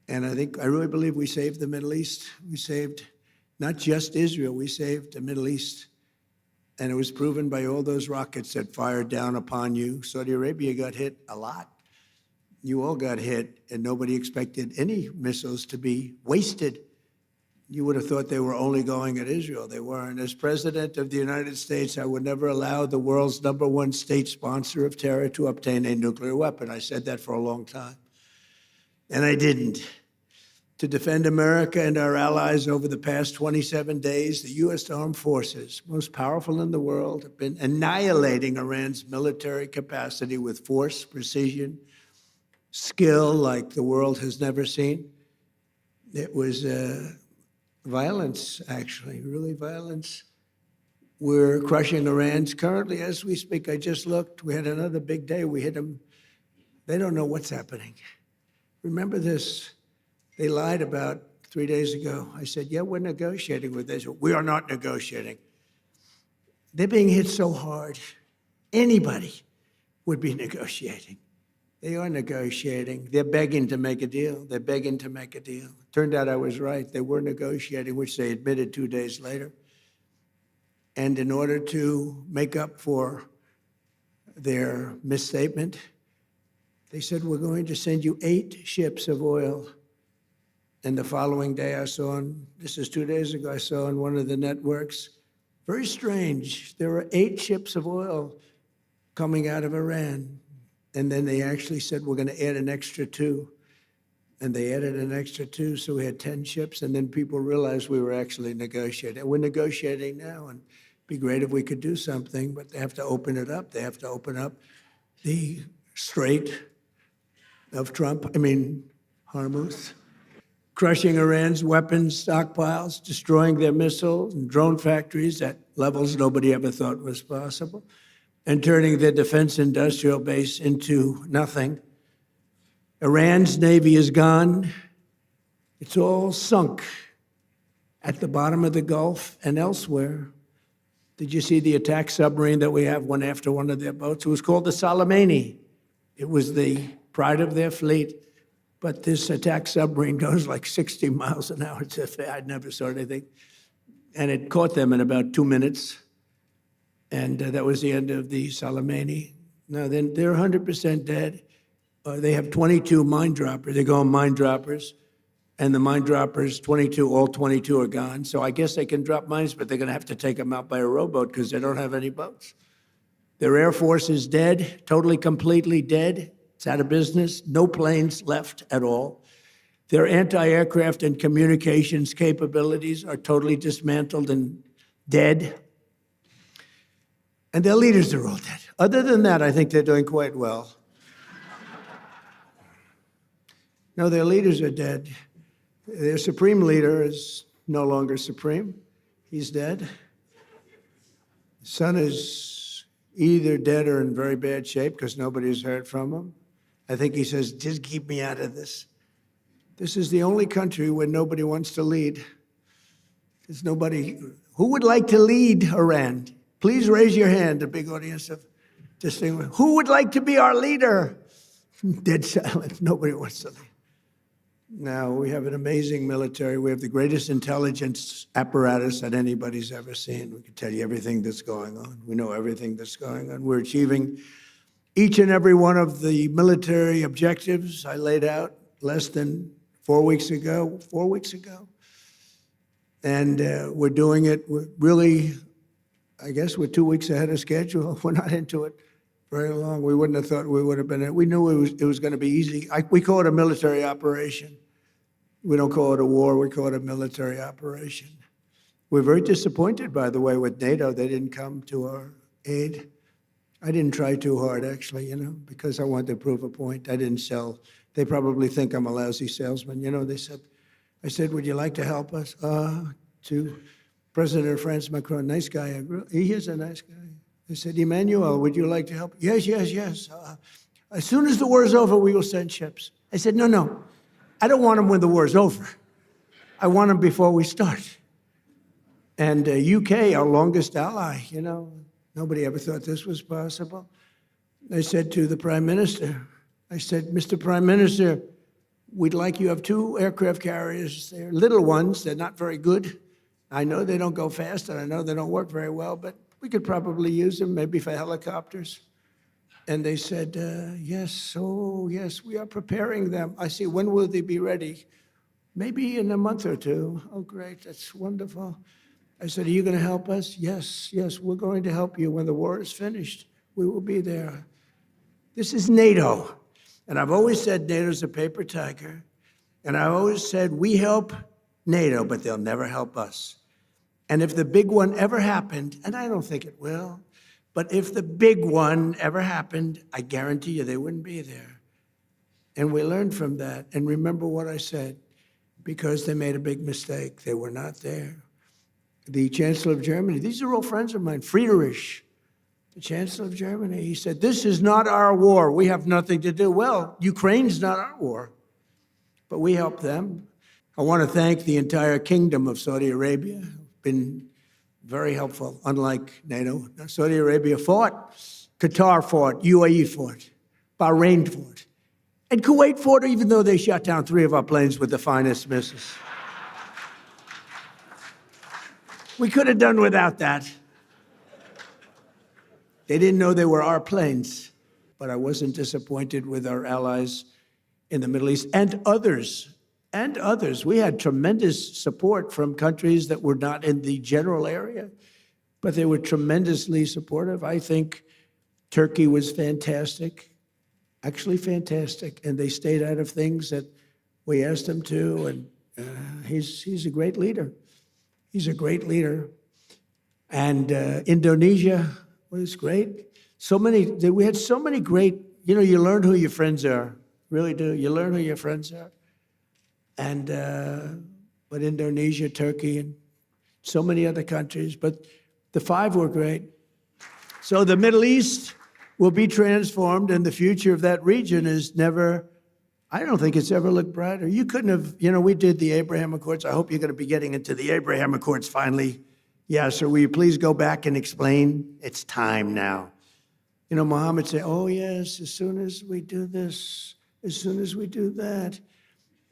And I really believe we saved the Middle East. We saved not just Israel, we saved the Middle East. And it was proven by all those rockets that fired down upon you. Saudi Arabia got hit a lot. You all got hit, and nobody expected any missiles to be wasted. You would have thought they were only going at Israel. They weren't. As President of the United States, I would never allow the world's #1 state sponsor of terror to obtain a nuclear weapon. I said that for a long time. And I didn't. To defend America and our allies over the past 27 days, the U.S. Armed Forces, most powerful in the world, have been annihilating Iran's military capacity with force, precision, skill like the world has never seen. It was violence, actually, really violence. We're crushing Iran's currently as we speak. I just looked. We had another big day. We hit them. They don't know what's happening. Remember this. They lied about 3 days ago. I said, yeah, we're negotiating with Israel. We are not negotiating. They're being hit so hard. Anybody would be negotiating. They are negotiating. They're begging to make a deal. They're begging to make a deal. Turned out I was right. They were negotiating, which they admitted 2 days later. And in order to make up for their misstatement, they said, we're going to send you 8 ships of oil. And the following day I saw, this is 2 days ago, I saw on one of the networks, very strange, there were 8 ships of oil coming out of Iran. And then they actually said, we're going to add an extra 2. And they added an extra 2, so we had 10 ships. And then people realized we were actually negotiating. We're negotiating now, and it'd be great if we could do something, but they have to open it up. They have to open up the Strait of Hormuz, crushing Iran's weapons stockpiles, destroying their missiles and drone factories at levels nobody ever thought was possible, and turning their defense industrial base into nothing. Iran's navy is gone. It's all sunk at the bottom of the Gulf and elsewhere. Did you see the attack submarine that we have, one after one of their boats? It was called the Soleimani. It was the pride of their fleet. But this attack submarine goes like 60 miles an hour. I'd never saw anything. And it caught them in about 2 minutes. And that was the end of the Soleimani. Now, then they're 100% dead. They have 22 mine droppers. They go mine droppers. And the mine droppers, 22, all 22 are gone. So I guess they can drop mines, but they're going to have to take them out by a rowboat because they don't have any boats. Their Air Force is dead, totally, completely dead. It's out of business. No planes left at all. Their anti-aircraft and communications capabilities are totally dismantled and dead. And their leaders are all dead. Other than that, I think they're doing quite well. No, their leaders are dead. Their supreme leader is no longer supreme. He's dead. The son is either dead or in very bad shape because nobody's heard from him. I think he says, just keep me out of this. This is the only country where nobody wants to lead. There's nobody. Who would like to lead Iran? Please raise your hand, a big audience of distinguished. Who would like to be our leader? Dead silence. Nobody wants to lead. Now, we have an amazing military. We have the greatest intelligence apparatus that anybody's ever seen. We can tell you everything that's going on. We know everything that's going on. We're achieving each and every one of the military objectives I laid out less than 4 weeks ago. And we're doing it really, I guess we're 2 weeks ahead of schedule. We're not into it very long. We wouldn't have thought we would have been. We knew it was going to be easy. We call it a military operation. We don't call it a war. We call it a military operation. We're very disappointed, by the way, with NATO. They didn't come to our aid. I didn't try too hard, actually, because I wanted to prove a point. I didn't sell. They probably think I'm a lousy salesman. I said, would you like to help us? To President of France, Macron, nice guy. He is a nice guy. I said, Emmanuel, would you like to help? Yes. As soon as the war is over, we will send ships. I said, no. I don't want them when the war is over. I want them before we start. And UK, our longest ally, nobody ever thought this was possible. I said to the Prime Minister, Mr. Prime Minister, we'd like you have 2 aircraft carriers. They're little ones. They're not very good. I know they don't go fast, and I know they don't work very well, but we could probably use them maybe for helicopters. And they said, yes, oh, yes, we are preparing them. I see, when will they be ready? Maybe in a month or 2. Oh, great, that's wonderful. I said, are you going to help us? Yes, yes, we're going to help you when the war is finished. We will be there. This is NATO. And I've always said NATO's a paper tiger. And I've always said we help NATO, but they'll never help us. And if the big one ever happened, and I don't think it will, but if the big one ever happened, I guarantee you they wouldn't be there. And we learned from that. And remember what I said, because they made a big mistake. They were not there. The Chancellor of Germany, these are all friends of mine, Friedrich, the Chancellor of Germany, he said, this is not our war. We have nothing to do. Well, Ukraine's not our war, but we help them. I want to thank the entire kingdom of Saudi Arabia. Been very helpful, unlike NATO. Saudi Arabia fought, Qatar fought, UAE fought, Bahrain fought, and Kuwait fought, even though they shot down 3 of our planes with the finest missiles. We could have done without that. They didn't know they were our planes, but I wasn't disappointed with our allies in the Middle East and others. And others. We had tremendous support from countries that were not in the general area, but they were tremendously supportive. I think Turkey was fantastic, actually fantastic, and they stayed out of things that we asked them to, and he's a great leader. He's a great leader. And Indonesia was great. We had so many great, you learn who your friends are, really do. You learn who your friends are. And, but Indonesia, Turkey, and so many other countries, but the 5 were great. So the Middle East will be transformed, and the future of that region is never, I don't think it's ever looked brighter. You couldn't have, we did the Abraham Accords. I hope you're going to be getting into the Abraham Accords finally. Yeah, so will you please go back and explain? It's time now. Mohammed said, oh yes, as soon as we do this, as soon as we do that.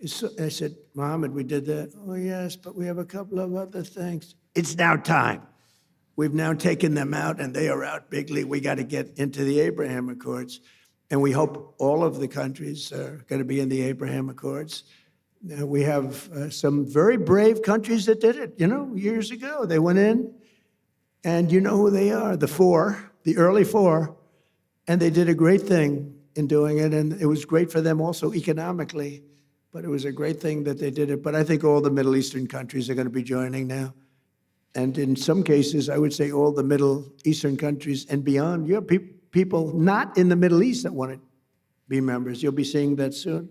I said, Mohammed, we did that. Oh, yes, but we have a couple of other things. It's now time. We've now taken them out, and they are out bigly. We got to get into the Abraham Accords. And we hope all of the countries are going to be in the Abraham Accords. We have some very brave countries that did it, years ago. They went in, and you know who they are, the 4, the early 4. And they did a great thing in doing it, and it was great for them also economically. But it was a great thing that they did it. But I think all the Middle Eastern countries are going to be joining now. And in some cases, I would say all the Middle Eastern countries and beyond. You have people not in the Middle East that want to be members. You'll be seeing that soon.